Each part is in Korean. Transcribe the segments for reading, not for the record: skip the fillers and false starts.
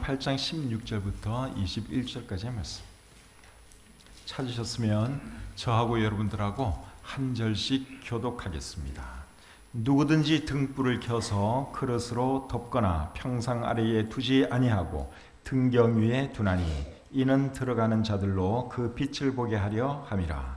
8장 16절부터 21절까지의 말씀 찾으셨으면 저하고 여러분들하고 한 절씩 교독하겠습니다. 누구든지 등불을 켜서 그릇으로 덮거나 평상 아래에 두지 아니하고 등경 위에 두나니 이는 들어가는 자들로 그 빛을 보게 하려 함이라.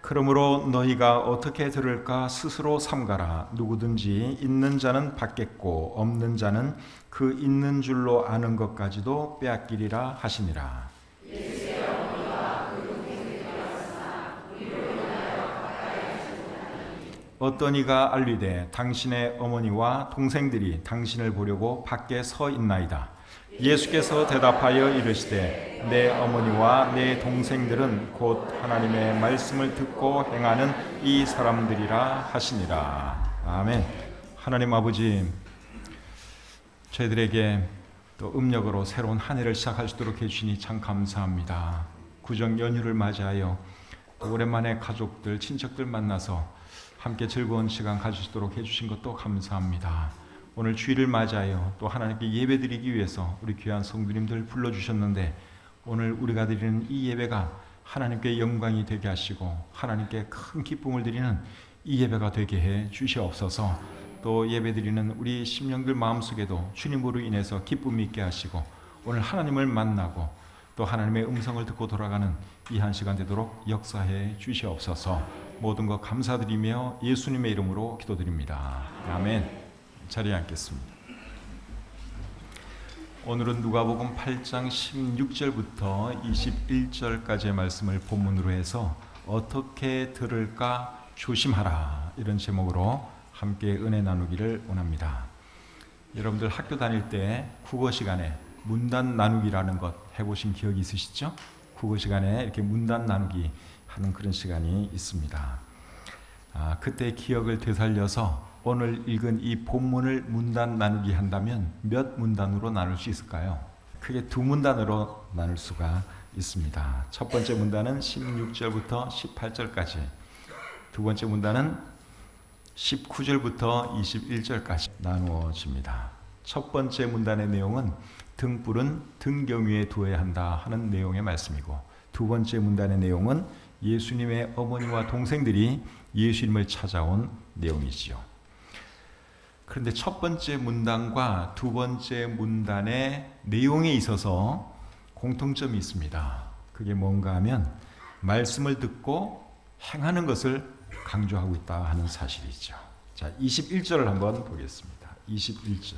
그러므로 너희가 어떻게 들을까 스스로 삼가라. 누구든지 있는 자는 받겠고 없는 자는 그 있는 줄로 아는 것까지도 빼앗기리라 하시니라. 어떤 이가 알리되 당신의 어머니와 동생들이 당신을 보려고 밖에 서 있나이다. 예수께서 대답하여 이르시되 내 어머니와 내 동생들은 곧 하나님의 말씀을 듣고 행하는 이 사람들이라 하시니라. 아멘. 하나님 아버지, 저희들에게 또 음력으로 새로운 한 해를 시작할 수 있도록 해주시니 참 감사합니다. 구정 연휴를 맞이하여 오랜만에 가족들, 친척들 만나서 함께 즐거운 시간 가질 수 있도록 해주신 것도 감사합니다. 오늘 주일을 맞이하여 또 하나님께 예배드리기 위해서 우리 귀한 성도님들 불러주셨는데 오늘 우리가 드리는 이 예배가 하나님께 영광이 되게 하시고 하나님께 큰 기쁨을 드리는 이 예배가 되게 해 주시옵소서. 또 예배드리는 우리 심령들 마음속에도 주님으로 인해서 기쁨이 있게 하시고 오늘 하나님을 만나고 또 하나님의 음성을 듣고 돌아가는 이 한 시간 되도록 역사해 주시옵소서. 모든 것 감사드리며 예수님의 이름으로 기도드립니다. 아멘. 자리에 앉겠습니다. 오늘은 누가복음 8장 16절부터 21절까지의 말씀을 본문으로 해서 어떻게 들을까 조심하라, 이런 제목으로 함께 은혜 나누기를 원합니다. 여러분들 학교 다닐 때 국어 시간에 문단 나누기라는 것 해보신 기억이 있으시죠? 국어 시간에 이렇게 문단 나누기 하는 그런 시간이 있습니다. 그때 기억을 되살려서 오늘 읽은 이 본문을 문단 나누기 한다면 몇 문단으로 나눌 수 있을까요? 크게 두 문단으로 나눌 수가 있습니다. 첫 번째 문단은 16절부터 18절까지, 두 번째 문단은 19절부터 21절까지 나누어집니다. 첫 번째 문단의 내용은 등불은 등경 위에 두어야 한다 하는 내용의 말씀이고, 두 번째 문단의 내용은 예수님의 어머니와 동생들이 예수님을 찾아온 내용이지요. 그런데 첫 번째 문단과 두 번째 문단의 내용에 있어서 공통점이 있습니다. 그게 뭔가 하면 말씀을 듣고 행하는 것을 강조하고 있다 하는 사실이죠. 자, 21절을 한번 보겠습니다. 21절.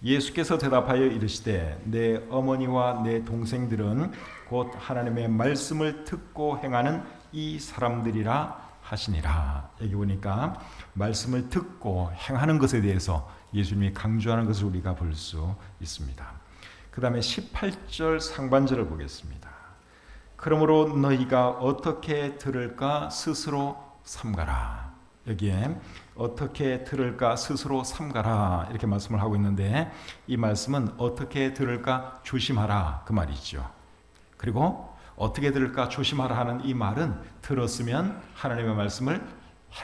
예수께서 대답하여 이르시되 내 어머니와 내 동생들은 곧 하나님의 말씀을 듣고 행하는 이 사람들이라 하시니라. 여기 보니까 말씀을 듣고 행하는 것에 대해서 예수님이 강조하는 것을 우리가 볼 수 있습니다. 그 다음에 18절 상반절을 보겠습니다. 그러므로 너희가 어떻게 들을까 스스로 삼가라. 여기에 어떻게 들을까 스스로 삼가라 이렇게 말씀을 하고 있는데, 이 말씀은 어떻게 들을까 조심하라 그 말이죠. 그리고 어떻게 들을까 조심하라 하는 이 말은 들었으면 하나님의 말씀을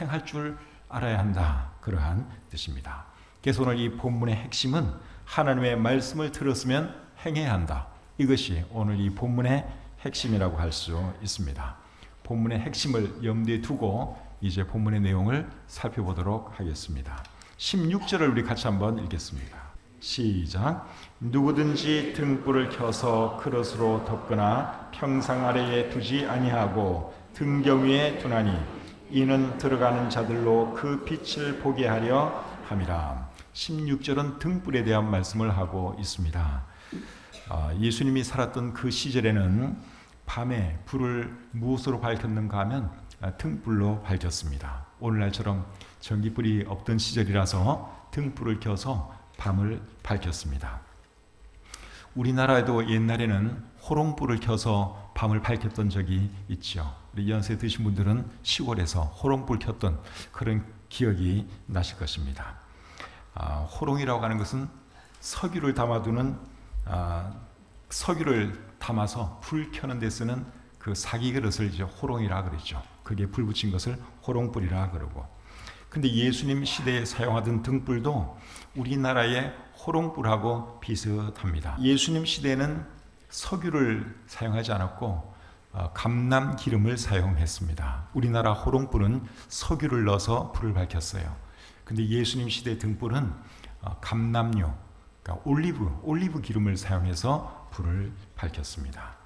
행할 줄 알아야 한다, 그러한 뜻입니다. 그래서 오늘 이 본문의 핵심은 하나님의 말씀을 들었으면 행해야 한다, 이것이 오늘 이 본문의 핵심이라고 할 수 있습니다. 본문의 핵심을 염두에 두고 이제 본문의 내용을 살펴보도록 하겠습니다. 16절을 우리 같이 한번 읽겠습니다. 시작. 누구든지 등불을 켜서 그릇으로 덮거나 평상 아래에 두지 아니하고 등경 위에 두나니 이는 들어가는 자들로 그 빛을 보게 하려 함이라. 16절은 등불에 대한 말씀을 하고 있습니다. 예수님이 살았던 그 시절에는 밤에 불을 무엇으로 밝혔는가 하면 등불로 밝혔습니다. 오늘날처럼 전기불이 없던 시절이라서 등불을 켜서 밤을 밝혔습니다. 우리나라에도 옛날에는 호롱불을 켜서 밤을 밝혔던 적이 있죠. 우리 연세 드신 분들은 시골에서 호롱불 켰던 그런 기억이 나실 것입니다. 호롱이라고 하는 것은 석유를 담아두는 석유를 담아서 불 켜는 데 쓰는 그 사기 그릇을 이제 호롱이라 그러죠. 그게 불 붙인 것을 호롱불이라 그러고, 근데 예수님 시대에 사용하던 등불도 우리나라의 호롱불하고 비슷합니다. 예수님 시대에는 석유를 사용하지 않았고 감람 기름을 사용했습니다. 우리나라 호롱불은 석유를 넣어서 불을 밝혔어요. 근데 예수님 시대 등불은 감람유, 그러니까 올리브 기름을 사용해서 불을 밝혔습니다.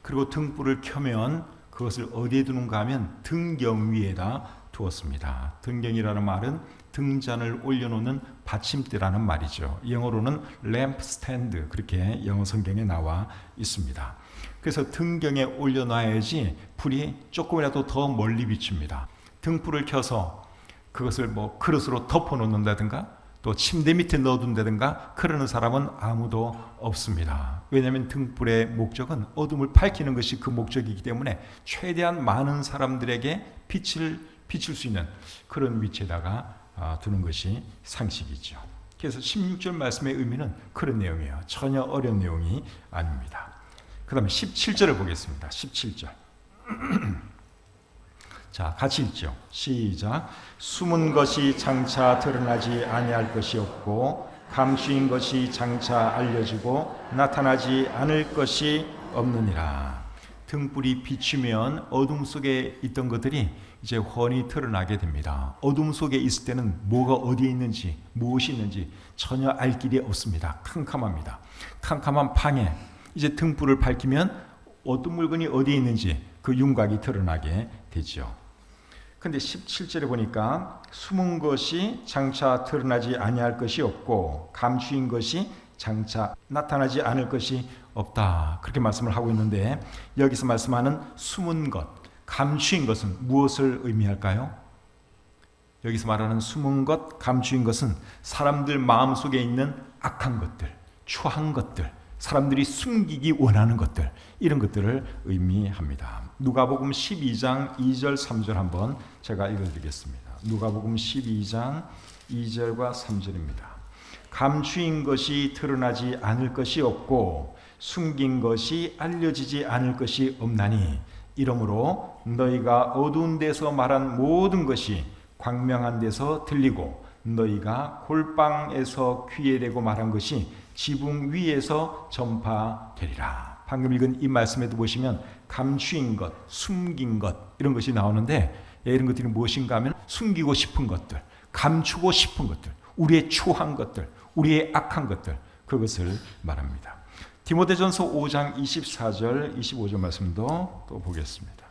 그리고 등불을 켜면 그것을 어디에 두는가 하면 등경 위에다 두었습니다. 등경이라는 말은 등잔을 올려놓는 받침대라는 말이죠. 영어로는 램프 스탠드, 그렇게 영어 성경에 나와 있습니다. 그래서 등경에 올려놔야지 불이 조금이라도 더 멀리 비춥니다. 등불을 켜서 그것을 그릇으로 덮어놓는다든가 또 침대 밑에 넣어둔다든가 그러는 사람은 아무도 없습니다. 왜냐하면 등불의 목적은 어둠을 밝히는 것이 그 목적이기 때문에 최대한 많은 사람들에게 빛을 비출 수 있는 그런 위치에다가 두는 것이 상식이죠. 그래서 16절 말씀의 의미는 그런 내용이에요. 전혀 어려운 내용이 아닙니다. 그 다음에 17절을 보겠습니다. 17절. 자, 같이 읽죠. 시작. 숨은 것이 장차 드러나지 아니할 것이 없고 감추인 것이 장차 알려지고 나타나지 않을 것이 없느니라. 등불이 비추면 어둠 속에 있던 것들이 이제 훤히 드러나게 됩니다. 어둠 속에 있을 때는 뭐가 어디에 있는지 무엇이 있는지 전혀 알 길이 없습니다. 캄캄합니다. 캄캄한 방에 이제 등불을 밝히면 어떤 물건이 어디에 있는지 그 윤곽이 드러나게 되죠. 근데 17절에 보니까 숨은 것이 장차 드러나지 아니할 것이 없고 감추인 것이 장차 나타나지 않을 것이 없다, 그렇게 말씀을 하고 있는데, 여기서 말씀하는 숨은 것, 감추인 것은 무엇을 의미할까요? 여기서 말하는 숨은 것, 감추인 것은 사람들 마음속에 있는 악한 것들, 추한 것들, 사람들이 숨기기 원하는 것들, 이런 것들을 의미합니다. 누가복음 12장 2절 3절 한번 제가 읽어드리겠습니다. 누가복음 12장 2절과 3절입니다. 감추인 것이 드러나지 않을 것이 없고 숨긴 것이 알려지지 않을 것이 없나니 이러므로 너희가 어두운 데서 말한 모든 것이 광명한 데서 들리고 너희가 골방에서 귀에 대고 말한 것이 지붕 위에서 전파되리라. 방금 읽은 이 말씀에도 보시면 감추인 것, 숨긴 것, 이런 것이 나오는데 이런 것들이 무엇인가 하면 숨기고 싶은 것들, 감추고 싶은 것들, 우리의 추한 것들, 우리의 악한 것들, 그것을 말합니다. 디모데전서 5장 24절 25절 말씀도 또 보겠습니다.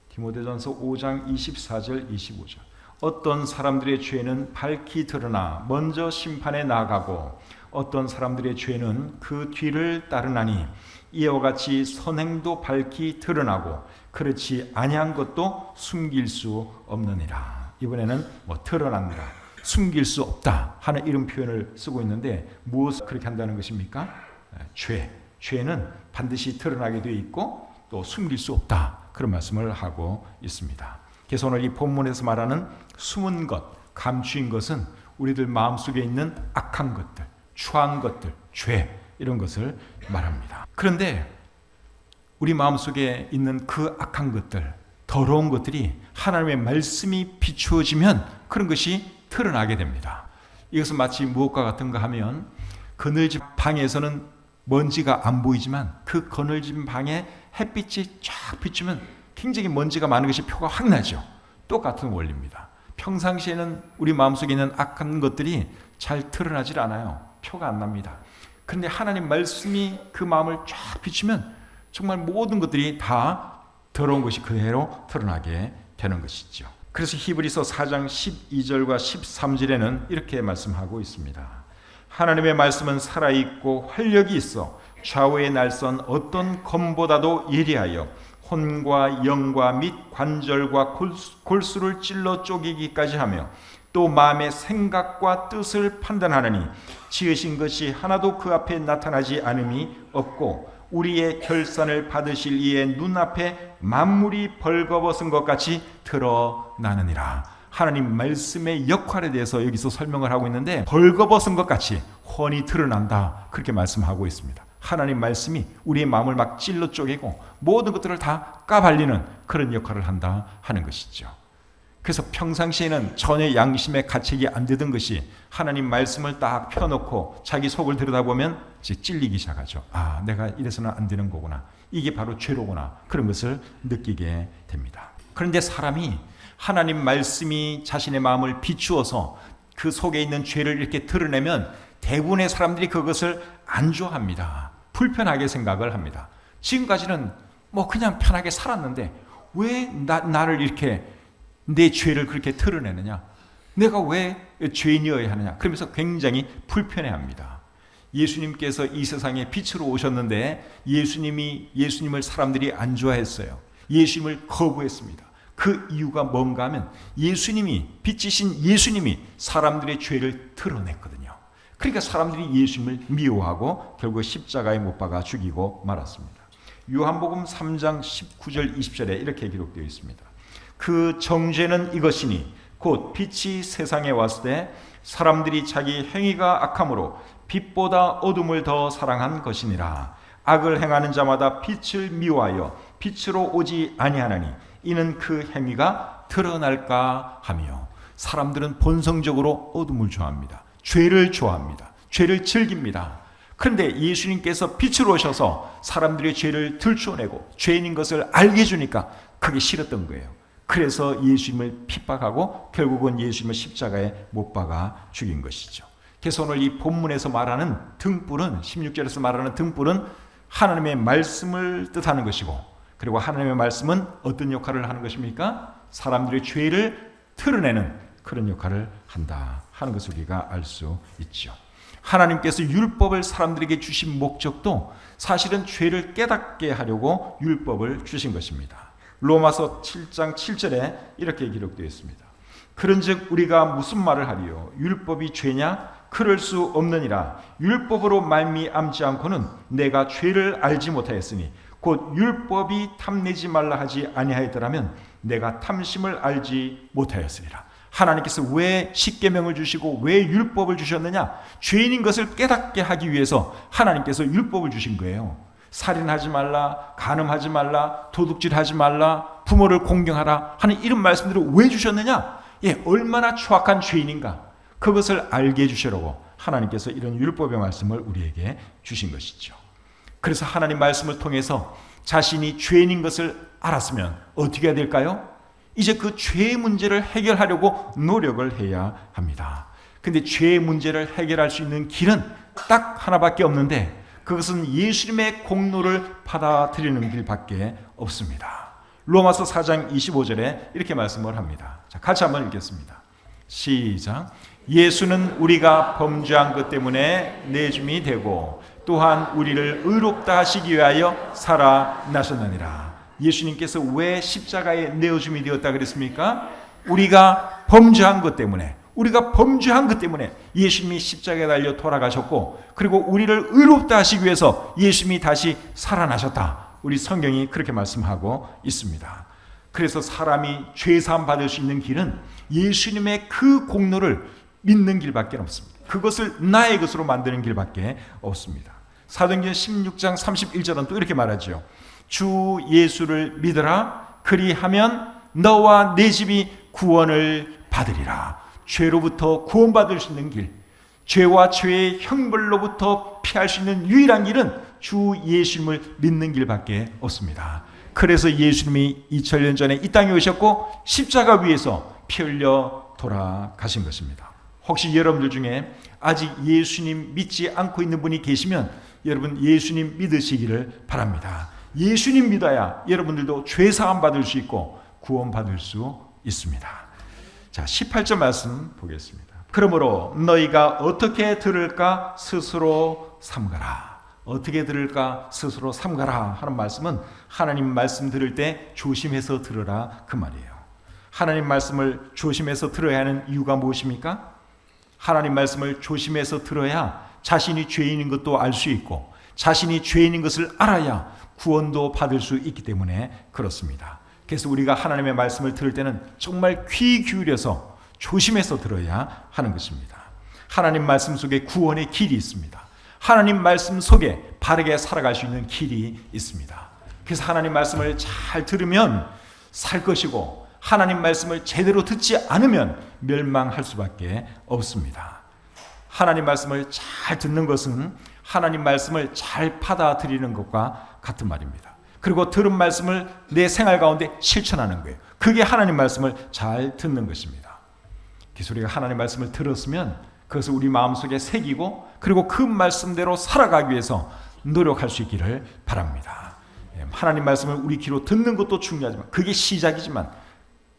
디모데전서 5장 24절 25절. 어떤 사람들의 죄는 밝히 드러나 먼저 심판에 나아가고 어떤 사람들의 죄는 그 뒤를 따르나니 이와 같이 선행도 밝히 드러나고 그렇지 아니한 것도 숨길 수 없느니라. 이번에는 드러납니다. 숨길 수 없다 하는 이런 표현을 쓰고 있는데 무엇을 그렇게 한다는 것입니까? 죄는 반드시 드러나게 되어 있고 또 숨길 수 없다, 그런 말씀을 하고 있습니다. 그래서 오늘 이 본문에서 말하는 숨은 것, 감추인 것은 우리들 마음속에 있는 악한 것들, 추한 것들, 죄, 이런 것을 말합니다. 그런데 우리 마음속에 있는 그 악한 것들, 더러운 것들이 하나님의 말씀이 비추어지면 그런 것이 드러나게 됩니다. 이것은 마치 무엇과 같은가 하면 그늘진 방에서는 먼지가 안 보이지만 그 그늘진 방에 햇빛이 쫙 비추면 굉장히 먼지가 많은 것이 표가 확 나죠. 똑같은 원리입니다. 평상시에는 우리 마음속에 있는 악한 것들이 잘 드러나질 않아요. 표가 안 납니다. 그런데 하나님 말씀이 그 마음을 쫙 비추면 정말 모든 것들이 다 더러운 것이 그대로 드러나게 되는 것이죠. 그래서 히브리서 4장 12절과 13절에는 이렇게 말씀하고 있습니다. 하나님의 말씀은 살아있고 활력이 있어 좌우의 날선 어떤 검보다도 예리하여 혼과 영과 및 관절과 골수를 찔러 쪼개기까지 하며 또 마음의 생각과 뜻을 판단하느니 지으신 것이 하나도 그 앞에 나타나지 않음이 없고 우리의 결산을 받으실 이의 눈앞에 만물이 벌거벗은 것 같이 드러나느니라. 하나님 말씀의 역할에 대해서 여기서 설명을 하고 있는데 벌거벗은 것 같이 훤히 드러난다, 그렇게 말씀하고 있습니다. 하나님 말씀이 우리의 마음을 막 찔러 쪼개고 모든 것들을 다 까발리는 그런 역할을 한다 하는 것이죠. 그래서 평상시에는 전혀 양심에 가책이 안 되던 것이 하나님 말씀을 딱 펴놓고 자기 속을 들여다보면 이제 찔리기 시작하죠. 아, 내가 이래서는 안 되는 거구나. 이게 바로 죄로구나. 그런 것을 느끼게 됩니다. 그런데 사람이 하나님 말씀이 자신의 마음을 비추어서 그 속에 있는 죄를 이렇게 드러내면 대부분의 사람들이 그것을 안 좋아합니다. 불편하게 생각을 합니다. 지금까지는 뭐 그냥 편하게 살았는데 왜 나를 이렇게 내 죄를 그렇게 드러내느냐? 내가 왜 죄인이어야 하느냐? 그러면서 굉장히 불편해합니다. 예수님께서 이 세상에 빛으로 오셨는데 예수님을 사람들이 안 좋아했어요. 예수님을 거부했습니다. 그 이유가 뭔가 하면 빛이신 예수님이 사람들의 죄를 드러냈거든요. 그러니까 사람들이 예수님을 미워하고 결국 십자가에 못 박아 죽이고 말았습니다. 요한복음 3장 19절 20절에 이렇게 기록되어 있습니다. 그 정죄는 이것이니 곧 빛이 세상에 왔을 때 사람들이 자기 행위가 악함으로 빛보다 어둠을 더 사랑한 것이니라. 악을 행하는 자마다 빛을 미워하여 빛으로 오지 아니하나니 이는 그 행위가 드러날까 하며. 사람들은 본성적으로 어둠을 좋아합니다. 죄를 좋아합니다. 죄를 즐깁니다. 그런데 예수님께서 빛으로 오셔서 사람들의 죄를 들추어내고 죄인인 것을 알게 해주니까 그게 싫었던 거예요. 그래서 예수님을 핍박하고 결국은 예수님을 십자가에 못 박아 죽인 것이죠. 그래서 오늘 이 본문에서 말하는 등불은 16절에서 말하는 등불은 하나님의 말씀을 뜻하는 것이고, 그리고 하나님의 말씀은 어떤 역할을 하는 것입니까? 사람들의 죄를 드러내는 그런 역할을 한다 하는 것을 우리가 알 수 있죠. 하나님께서 율법을 사람들에게 주신 목적도 사실은 죄를 깨닫게 하려고 율법을 주신 것입니다. 로마서 7장 7절에 이렇게 기록되어 있습니다. 그런즉 우리가 무슨 말을 하리요? 율법이 죄냐? 그럴 수 없느니라. 율법으로 말미암지 않고는 내가 죄를 알지 못하였으니 곧 율법이 탐내지 말라 하지 아니하였더라면 내가 탐심을 알지 못하였으리라. 하나님께서 왜 십계명을 주시고 왜 율법을 주셨느냐? 죄인인 것을 깨닫게 하기 위해서 하나님께서 율법을 주신 거예요. 살인하지 말라, 간음하지 말라, 도둑질하지 말라, 부모를 공경하라 하는 이런 말씀들을 왜 주셨느냐? 얼마나 추악한 죄인인가 그것을 알게 해주시려고 하나님께서 이런 율법의 말씀을 우리에게 주신 것이죠. 그래서 하나님 말씀을 통해서 자신이 죄인인 것을 알았으면 어떻게 해야 될까요? 이제 그 죄의 문제를 해결하려고 노력을 해야 합니다. 근데 죄의 문제를 해결할 수 있는 길은 딱 하나밖에 없는데 그것은 예수님의 공로를 받아들이는 길밖에 없습니다. 로마서 4장 25절에 이렇게 말씀을 합니다. 자, 같이 한번 읽겠습니다. 시작. 예수는 우리가 범죄한 것 때문에 내줌이 되고 또한 우리를 의롭다 하시기 위하여 살아나셨느니라. 예수님께서 왜 십자가에 내어줌이 되었다 그랬습니까? 우리가 범죄한 것 때문에 예수님이 십자가에 달려 돌아가셨고, 그리고 우리를 의롭다 하시기 위해서 예수님이 다시 살아나셨다. 우리 성경이 그렇게 말씀하고 있습니다. 그래서 사람이 죄사함 받을 수 있는 길은 예수님의 그 공로를 믿는 길밖에 없습니다. 그것을 나의 것으로 만드는 길밖에 없습니다. 사도행전 16장 31절은 또 이렇게 말하죠. 주 예수를 믿으라. 그리하면 너와 내 집이 구원을 받으리라. 죄로부터 구원받을 수 있는 길, 죄와 죄의 형벌로부터 피할 수 있는 유일한 길은 주 예수님을 믿는 길밖에 없습니다. 그래서 예수님이 2000년 전에 이 땅에 오셨고 십자가 위에서 피 흘려 돌아가신 것입니다. 혹시 여러분들 중에 아직 예수님 믿지 않고 있는 분이 계시면 여러분 예수님 믿으시기를 바랍니다. 예수님 믿어야 여러분들도 죄사함 받을 수 있고 구원받을 수 있습니다. 자, 18절 말씀 보겠습니다. 그러므로 너희가 어떻게 들을까 스스로 삼가라. 어떻게 들을까 스스로 삼가라 하는 말씀은 하나님 말씀 들을 때 조심해서 들으라 그 말이에요. 하나님 말씀을 조심해서 들어야 하는 이유가 무엇입니까? 하나님 말씀을 조심해서 들어야 자신이 죄인인 것도 알 수 있고 자신이 죄인인 것을 알아야 구원도 받을 수 있기 때문에 그렇습니다. 그래서 우리가 하나님의 말씀을 들을 때는 정말 귀 기울여서 조심해서 들어야 하는 것입니다. 하나님 말씀 속에 구원의 길이 있습니다. 하나님 말씀 속에 바르게 살아갈 수 있는 길이 있습니다. 그래서 하나님 말씀을 잘 들으면 살 것이고 하나님 말씀을 제대로 듣지 않으면 멸망할 수밖에 없습니다. 하나님 말씀을 잘 듣는 것은 하나님 말씀을 잘 받아들이는 것과 같은 말입니다. 그리고 들은 말씀을 내 생활 가운데 실천하는 거예요. 그게 하나님 말씀을 잘 듣는 것입니다. 그래서 우리가 하나님 말씀을 들었으면 그것을 우리 마음속에 새기고 그리고 그 말씀대로 살아가기 위해서 노력할 수 있기를 바랍니다. 하나님 말씀을 우리 귀로 듣는 것도 중요하지만 그게 시작이지만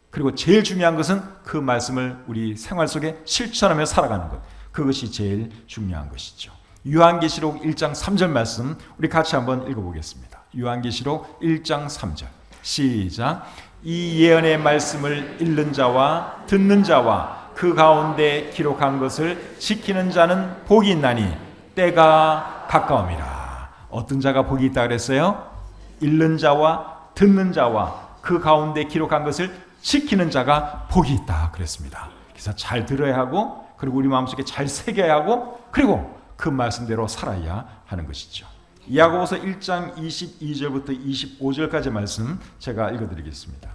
그리고 제일 중요한 것은 그 말씀을 우리 생활 속에 실천하며 살아가는 것, 그것이 제일 중요한 것이죠. 요한계시록 1장 3절 말씀 우리 같이 한번 읽어보겠습니다. 요한계시록 1장 3절 시작. 이 예언의 말씀을 읽는 자와 듣는 자와 그 가운데 기록한 것을 지키는 자는 복이 있나니 때가 가까움이라. 어떤 자가 복이 있다 그랬어요? 읽는 자와 듣는 자와 그 가운데 기록한 것을 지키는 자가 복이 있다 그랬습니다. 그래서 잘 들어야 하고 그리고 우리 마음속에 잘 새겨야 하고 그리고 그 말씀대로 살아야 하는 것이죠. 야고보서 1장 22절부터 25절까지 말씀 제가 읽어드리겠습니다.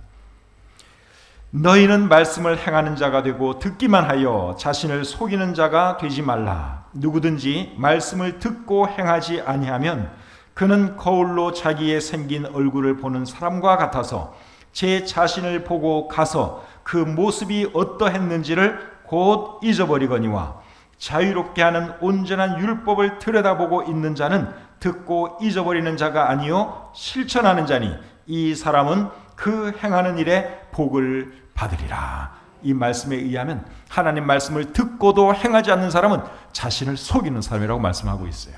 너희는 말씀을 행하는 자가 되고 듣기만 하여 자신을 속이는 자가 되지 말라. 누구든지 말씀을 듣고 행하지 아니하면 그는 거울로 자기의 생긴 얼굴을 보는 사람과 같아서 제 자신을 보고 가서 그 모습이 어떠했는지를 곧 잊어버리거니와 자유롭게 하는 온전한 율법을 들여다보고 있는 자는 듣고 잊어버리는 자가 아니요 실천하는 자니 이 사람은 그 행하는 일에 복을 받으리라. 이 말씀에 의하면 하나님 말씀을 듣고도 행하지 않는 사람은 자신을 속이는 사람이라고 말씀하고 있어요.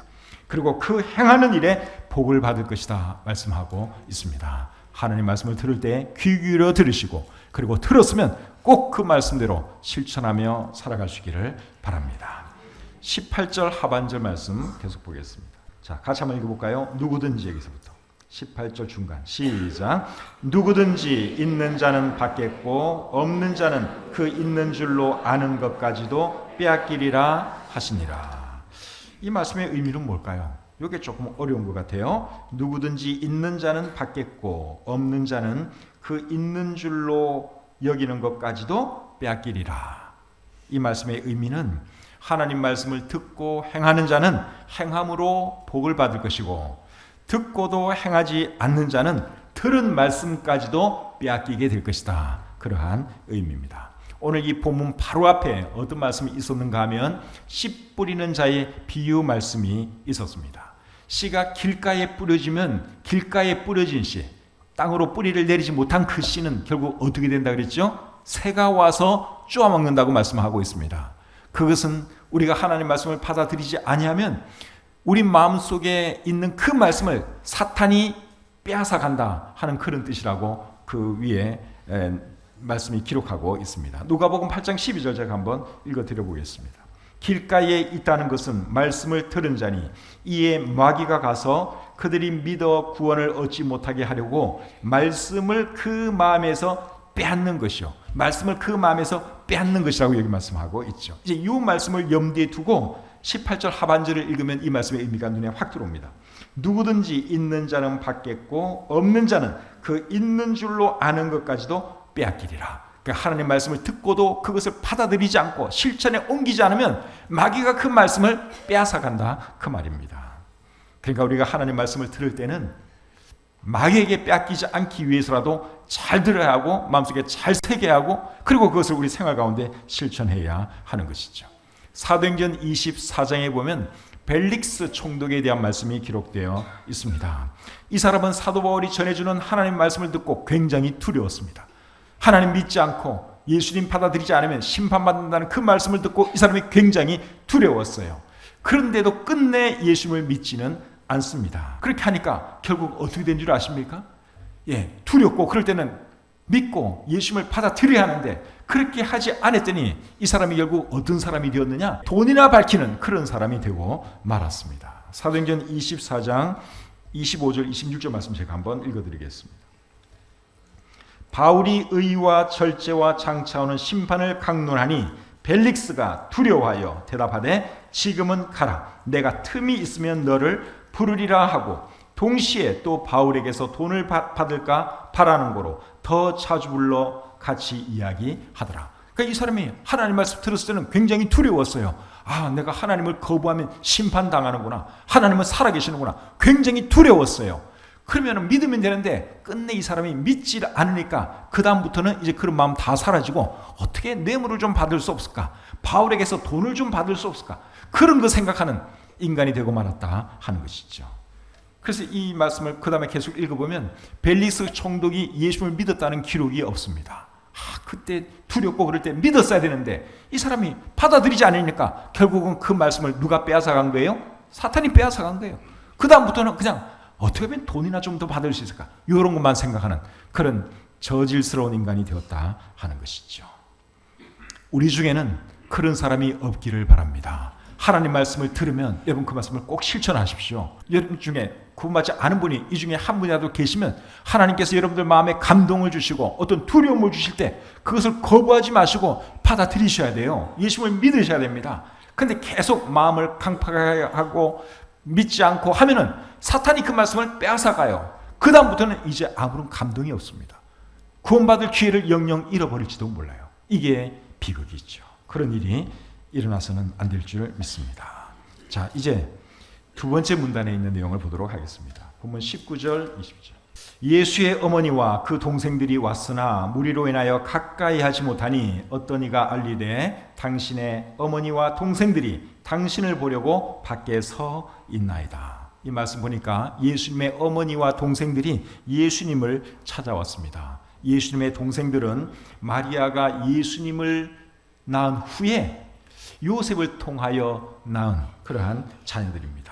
그리고 그 행하는 일에 복을 받을 것이다 말씀하고 있습니다. 하나님 말씀을 들을 때 귀 기울여 들으시고 그리고 들었으면 꼭 그 말씀대로 실천하며 살아가시기를 바랍니다. 18절 하반절 말씀 계속 보겠습니다. 자, 같이 한번 읽어볼까요? 누구든지 여기서부터 18절 중간 시작. 누구든지 있는 자는 받겠고 없는 자는 그 있는 줄로 아는 것까지도 빼앗기리라 하시니라. 이 말씀의 의미는 뭘까요? 이게 조금 어려운 것 같아요. 누구든지 있는 자는 받겠고 없는 자는 그 있는 줄로 여기는 것까지도 빼앗기리라. 이 말씀의 의미는 하나님 말씀을 듣고 행하는 자는 행함으로 복을 받을 것이고 듣고도 행하지 않는 자는 들은 말씀까지도 빼앗기게 될 것이다. 그러한 의미입니다. 오늘 이 본문 바로 앞에 어떤 말씀이 있었는가 하면 씨 뿌리는 자의 비유 말씀이 있었습니다. 씨가 길가에 뿌려지면 길가에 뿌려진 씨, 땅으로 뿌리를 내리지 못한 그 씨는 결국 어떻게 된다 그랬죠? 새가 와서 쪼아먹는다고 말씀하고 있습니다. 그것은 우리가 하나님 말씀을 받아들이지 아니하면 우리 마음속에 있는 그 말씀을 사탄이 빼앗아간다 하는 그런 뜻이라고 그 위에 말씀이 기록하고 있습니다. 누가복음 8장 12절 제가 한번 읽어드려보겠습니다. 길가에 있다는 것은 말씀을 들은 자니 이에 마귀가 가서 그들이 믿어 구원을 얻지 못하게 하려고 말씀을 그 마음에서 빼앗는 것이요. 말씀을 그 마음에서 빼앗는 것이라고 여기 말씀하고 있죠. 이제 이 말씀을 염두에 두고 18절 하반절을 읽으면 이 말씀의 의미가 눈에 확 들어옵니다. 누구든지 있는 자는 받겠고 없는 자는 그 있는 줄로 아는 것까지도 빼앗기리라. 그러니까 하나님 말씀을 듣고도 그것을 받아들이지 않고 실천에 옮기지 않으면 마귀가 그 말씀을 빼앗아간다 그 말입니다. 그러니까 우리가 하나님 말씀을 들을 때는 마귀에게 빼앗기지 않기 위해서라도 잘 들어야 하고 마음속에 잘 새겨야 하고 그리고 그것을 우리 생활 가운데 실천해야 하는 것이죠. 사도행전 24장에 보면 벨릭스 총독에 대한 말씀이 기록되어 있습니다. 이 사람은 사도 바울이 전해주는 하나님 말씀을 듣고 굉장히 두려웠습니다. 하나님 믿지 않고 예수님 받아들이지 않으면 심판받는다는 그 말씀을 듣고 이 사람이 굉장히 두려웠어요. 그런데도 끝내 예수님을 믿지는 않습니다. 그렇게 하니까 결국 어떻게 된 줄 아십니까? 두렵고 그럴 때는 믿고 예수님을 받아들여야 하는데 그렇게 하지 않았더니 이 사람이 결국 어떤 사람이 되었느냐? 돈이나 밝히는 그런 사람이 되고 말았습니다. 사도행전 24장 25절 26절 말씀 제가 한번 읽어드리겠습니다. 바울이 의와 절제와 장차오는 심판을 강론하니 벨릭스가 두려워하여 대답하되 지금은 가라. 내가 틈이 있으면 너를 부르리라 하고 동시에 또 바울에게서 돈을 받을까 바라는 거로 더 자주 불러 같이 이야기하더라. 그러니까 이 사람이 하나님 말씀 들었을 때는 굉장히 두려웠어요. 아, 내가 하나님을 거부하면 심판당하는구나. 하나님은 살아계시는구나. 굉장히 두려웠어요. 그러면 믿으면 되는데 끝내 이 사람이 믿지 않으니까 그 다음부터는 이제 그런 마음 다 사라지고 어떻게 뇌물을 좀 받을 수 없을까? 바울에게서 돈을 좀 받을 수 없을까? 그런 거 생각하는 인간이 되고 말았다 하는 것이죠. 그래서 이 말씀을 그 다음에 계속 읽어보면 벨릭스 총독이 예수를 믿었다는 기록이 없습니다. 그때 두렵고 그럴 때 믿었어야 되는데 이 사람이 받아들이지 않으니까 결국은 그 말씀을 누가 빼앗아간 거예요? 사탄이 빼앗아간 거예요. 그 다음부터는 그냥 어떻게 하면 돈이나 좀 더 받을 수 있을까? 이런 것만 생각하는 그런 저질스러운 인간이 되었다 하는 것이죠. 우리 중에는 그런 사람이 없기를 바랍니다. 하나님 말씀을 들으면 여러분 그 말씀을 꼭 실천하십시오. 여러분 중에 구원받지 않은 분이 이 중에 한 분이라도 계시면 하나님께서 여러분들 마음에 감동을 주시고 어떤 두려움을 주실 때 그것을 거부하지 마시고 받아들이셔야 돼요. 예수님을 믿으셔야 됩니다. 그런데 계속 마음을 강팍하게 하고 믿지 않고 하면은 사탄이 그 말씀을 빼앗아가요. 그 다음부터는 이제 아무런 감동이 없습니다. 구원받을 기회를 영영 잃어버릴지도 몰라요. 이게 비극이죠. 그런 일이 일어나서는 안 될 줄 믿습니다. 자, 이제 두 번째 문단에 있는 내용을 보도록 하겠습니다. 본문 19절, 20절. 예수의 어머니와 그 동생들이 왔으나 무리로 인하여 가까이 하지 못하니 어떤 이가 알리되 당신의 어머니와 동생들이 당신을 보려고 밖에 서 있나이다. 이 말씀 보니까 예수님의 어머니와 동생들이 예수님을 찾아왔습니다. 예수님의 동생들은 마리아가 예수님을 낳은 후에 요셉을 통하여 낳은 그러한 자녀들입니다.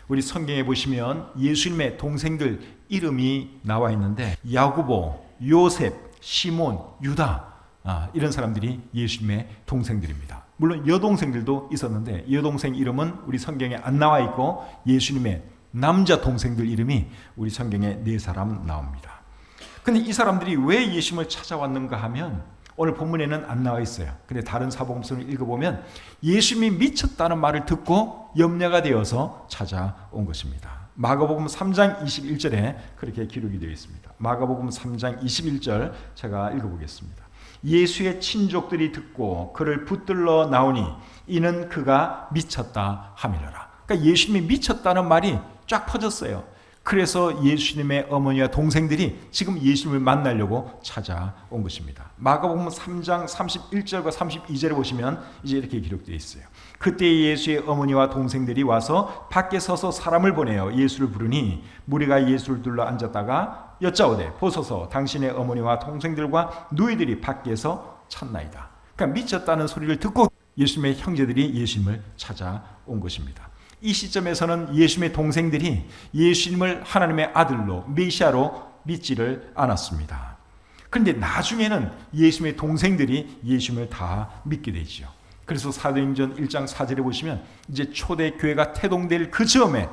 우리 성경에 보시면 예수님의 동생들 이름이 나와 있는데 야고보, 요셉, 시몬, 유다 이런 사람들이 예수님의 동생들입니다. 물론 여동생들도 있었는데 여동생 이름은 우리 성경에 안 나와 있고 예수님의 남자 동생들 이름이 우리 성경에 4사람 나옵니다. 근데 이 사람들이 왜 예수님을 찾아왔는가 하면 오늘 본문에는 안 나와 있어요. 근데 다른 사복음서를 읽어보면 예수님이 미쳤다는 말을 듣고 염려가 되어서 찾아온 것입니다. 마가복음 3장 21절에 그렇게 기록이 되어 있습니다. 마가복음 3장 21절 제가 읽어보겠습니다. 예수의 친족들이 듣고 그를 붙들러 나오니 이는 그가 미쳤다 하밀어라. 그러니까 예수님이 미쳤다는 말이 쫙 퍼졌어요. 그래서 예수님의 어머니와 동생들이 지금 예수님을 만나려고 찾아온 것입니다. 마가복음 3장 31절과 32절에 보시면 이제 이렇게 기록되어 있어요. 그때 예수의 어머니와 동생들이 와서 밖에 서서 사람을 보내어 예수를 부르니 무리가 예수를 둘러 앉았다가 여짜오되 보소서 당신의 어머니와 동생들과 누이들이 밖에서 찾나이다. 그러니까 미쳤다는 소리를 듣고 예수님의 형제들이 예수님을 찾아온 것입니다. 이 시점에서는 예수님의 동생들이 예수님을 하나님의 아들로 메시아로 믿지를 않았습니다. 그런데 나중에는 예수님의 동생들이 예수님을 다 믿게 되죠. 그래서 사도행전 1장 4절에 보시면 이제 초대 교회가 태동될 그 즈음에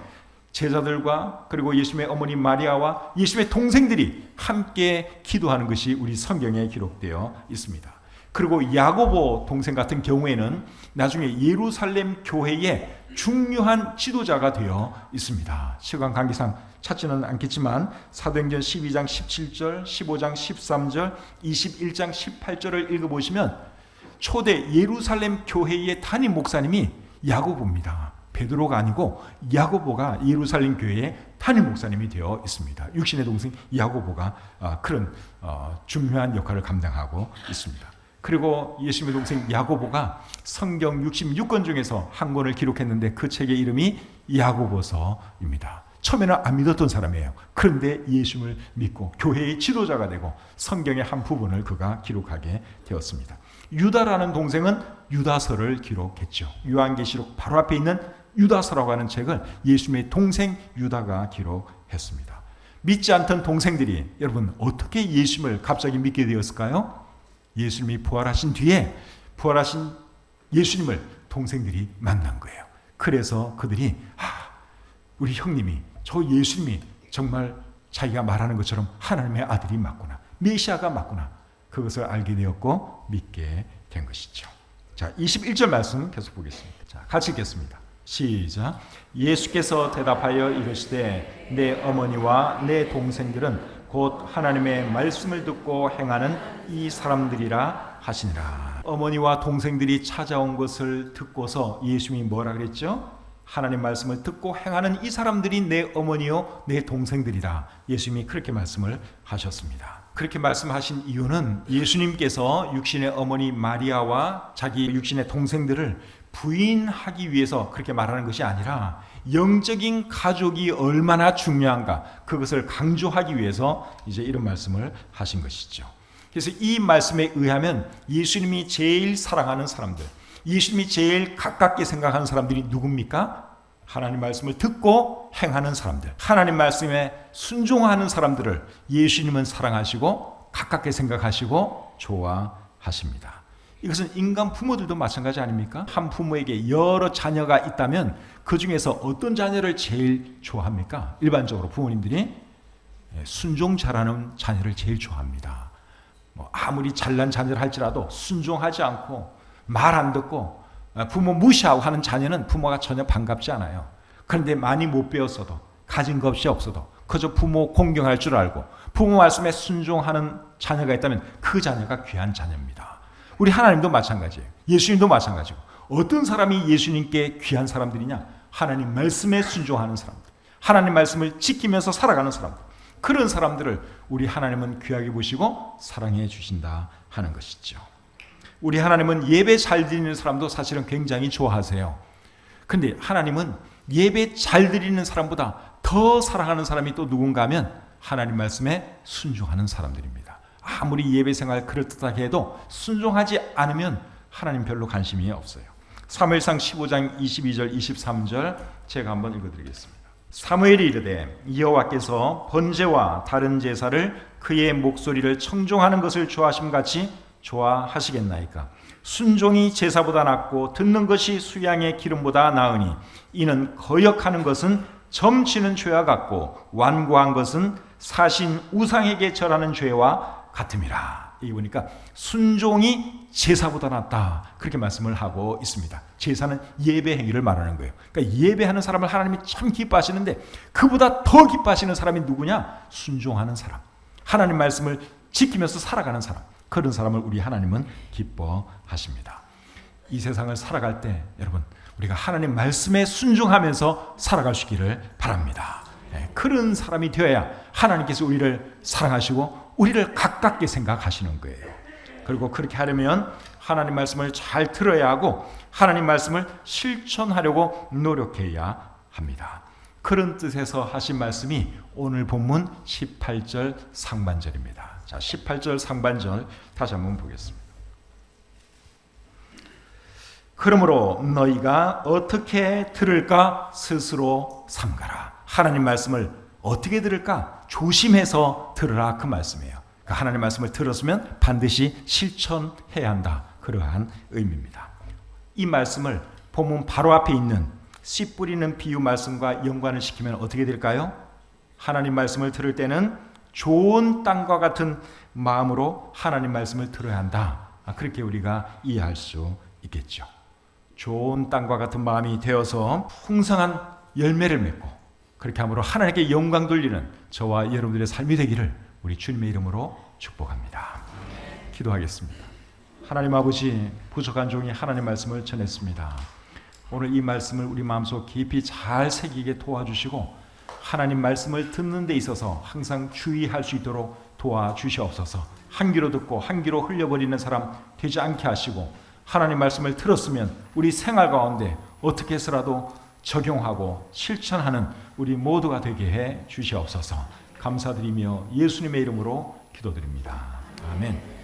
제자들과 그리고 예수님의 어머니 마리아와 예수님의 동생들이 함께 기도하는 것이 우리 성경에 기록되어 있습니다. 그리고 야고보 동생 같은 경우에는 나중에 예루살렘 교회의 중요한 지도자가 되어 있습니다. 시간 관계상 찾지는 않겠지만 사도행전 12장 17절, 15장 13절, 21장 18절을 읽어보시면 초대 예루살렘 교회의 담임 목사님이 야고보입니다. 베드로가 아니고 야고보가 예루살렘 교회의 담임 목사님이 되어 있습니다. 육신의 동생 야고보가 그런 중요한 역할을 감당하고 있습니다. 그리고 예수님의 동생 야고보가 성경 66권 중에서 한 권을 기록했는데 그 책의 이름이 야고보서입니다. 처음에는 안 믿었던 사람이에요. 그런데 예수님을 믿고 교회의 지도자가 되고 성경의 한 부분을 그가 기록하게 되었습니다. 유다라는 동생은 유다서를 기록했죠. 요한계시록 바로 앞에 있는 유다서라고 하는 책을 예수님의 동생 유다가 기록했습니다. 믿지 않던 동생들이 여러분 어떻게 예수님을 갑자기 믿게 되었을까요? 예수님이 부활하신 뒤에 부활하신 예수님을 동생들이 만난 거예요. 그래서 그들이 우리 형님이 저 예수님이 정말 자기가 말하는 것처럼 하나님의 아들이 맞구나. 메시아가 맞구나. 그것을 알게 되었고 믿게 된 것이죠. 자, 21절 말씀 계속 보겠습니다. 자, 같이 읽겠습니다. 시작. 예수께서 대답하여 이르시되 내 어머니와 내 동생들은 곧 하나님의 말씀을 듣고 행하는 이 사람들이라 하시니라. 어머니와 동생들이 찾아온 것을 듣고서 예수님이 뭐라 그랬죠? 하나님 말씀을 듣고 행하는 이 사람들이 내 어머니요 내 동생들이라. 예수님이 그렇게 말씀을 하셨습니다. 그렇게 말씀하신 이유는 예수님께서 육신의 어머니 마리아와 자기 육신의 동생들을 부인하기 위해서 그렇게 말하는 것이 아니라 영적인 가족이 얼마나 중요한가 그것을 강조하기 위해서 이제 이런 말씀을 하신 것이죠. 그래서 이 말씀에 의하면 예수님이 제일 사랑하는 사람들, 예수님이 제일 가깝게 생각하는 사람들이 누굽니까? 하나님 말씀을 듣고 행하는 사람들, 하나님 말씀에 순종하는 사람들을 예수님은 사랑하시고 가깝게 생각하시고 좋아하십니다. 이것은 인간 부모들도 마찬가지 아닙니까? 한 부모에게 여러 자녀가 있다면 그 중에서 어떤 자녀를 제일 좋아합니까? 일반적으로 부모님들이 순종 잘하는 자녀를 제일 좋아합니다. 아무리 잘난 자녀를 할지라도 순종하지 않고 말 안 듣고 부모 무시하고 하는 자녀는 부모가 전혀 반갑지 않아요. 그런데 많이 못 배웠어도 가진 것이 없어도 그저 부모 공경할 줄 알고 부모 말씀에 순종하는 자녀가 있다면 그 자녀가 귀한 자녀입니다. 우리 하나님도 마찬가지예요. 예수님도 마찬가지고 어떤 사람이 예수님께 귀한 사람들이냐? 하나님 말씀에 순종하는 사람들, 하나님 말씀을 지키면서 살아가는 사람들, 그런 사람들을 우리 하나님은 귀하게 보시고 사랑해 주신다 하는 것이죠. 우리 하나님은 예배 잘 드리는 사람도 사실은 굉장히 좋아하세요. 근데 하나님은 예배 잘 드리는 사람보다 더 사랑하는 사람이 또 누군가 하면 하나님 말씀에 순종하는 사람들입니다. 아무리 예배 생활 그럴듯하게 해도 순종하지 않으면 하나님 별로 관심이 없어요. 사무엘상 15장 22절 23절 제가 한번 읽어드리겠습니다. 사무엘이 이르되 여호와께서 번제와 다른 제사를 그의 목소리를 청종하는 것을 좋아하심같이 좋아하시겠나이까? 순종이 제사보다 낫고 듣는 것이 수양의 기름보다 나으니 이는 거역하는 것은 점치는 죄와 같고 완고한 것은 사신 우상에게 절하는 죄와 같음이라. 이게 보니까 순종이 제사보다 낫다 그렇게 말씀을 하고 있습니다. 제사는 예배 행위를 말하는 거예요. 그러니까 예배하는 사람을 하나님이 참 기뻐하시는데 그보다 더 기뻐하시는 사람이 누구냐? 순종하는 사람, 하나님 말씀을 지키면서 살아가는 사람, 그런 사람을 우리 하나님은 기뻐하십니다. 이 세상을 살아갈 때 여러분 우리가 하나님 말씀에 순종하면서 살아갈 수 있기를 바랍니다. 그런 사람이 되어야 하나님께서 우리를 사랑하시고 우리를 가깝게 생각하시는 거예요. 그리고 그렇게 하려면 하나님 말씀을 잘 들어야 하고 하나님 말씀을 실천하려고 노력해야 합니다. 그런 뜻에서 하신 말씀이 오늘 본문 18절 상반절입니다. 자, 18절 상반절 다시 한번 보겠습니다. 그러므로 너희가 어떻게 들을까 스스로 삼가라. 하나님 말씀을 어떻게 들을까? 조심해서 들으라 그 말씀이에요. 그러니까 하나님 말씀을 들었으면 반드시 실천해야 한다. 그러한 의미입니다. 이 말씀을 본문 바로 앞에 있는 씨 뿌리는 비유 말씀과 연관을 시키면 어떻게 될까요? 하나님 말씀을 들을 때는 좋은 땅과 같은 마음으로 하나님 말씀을 들어야 한다. 그렇게 우리가 이해할 수 있겠죠. 좋은 땅과 같은 마음이 되어서 풍성한 열매를 맺고 그렇게 함으로 하나님께 영광 돌리는 저와 여러분들의 삶이 되기를 우리 주님의 이름으로 축복합니다. 기도하겠습니다. 하나님 아버지, 부족한 종이 하나님 말씀을 전했습니다. 오늘 이 말씀을 우리 마음속 깊이 잘 새기게 도와주시고 하나님 말씀을 듣는 데 있어서 항상 주의할 수 있도록 도와주시옵소서. 한 귀로 듣고 한 귀로 흘려버리는 사람 되지 않게 하시고 하나님 말씀을 들었으면 우리 생활 가운데 어떻게 해서라도 적용하고 실천하는 우리 모두가 되게 해 주시옵소서. 감사드리며 예수님의 이름으로 기도드립니다. 아멘.